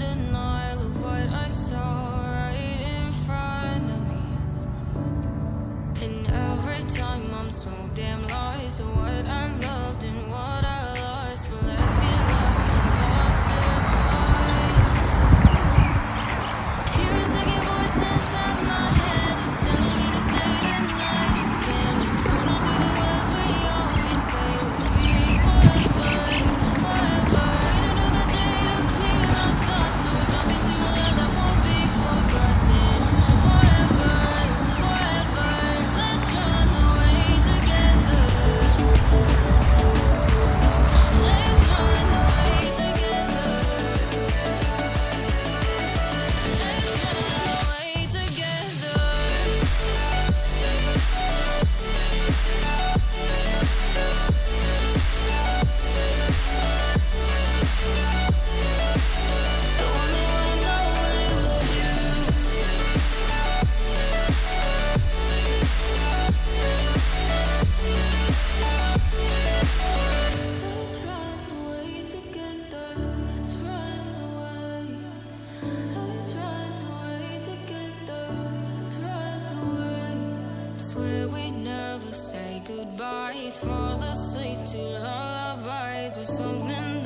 denial of what I saw right in front of me. And every time I'm so damn lost to what I loved and what I lost. But let's get lost in love tonight. Hear a second voice inside my head. It's telling me to stay the night again. And hold on to the words we always say would be forever, forever. Wait another day to clear my thoughts. So jump into a love that won't be forgotten. Forever, forever. Let's run away together. Let's run away together. Let's run away together. The only one knowing was you. Let's run away together. Let's run away. Let's run away together. Let's run away. Swear we'd never say goodbye. Fall asleep to lullabies with something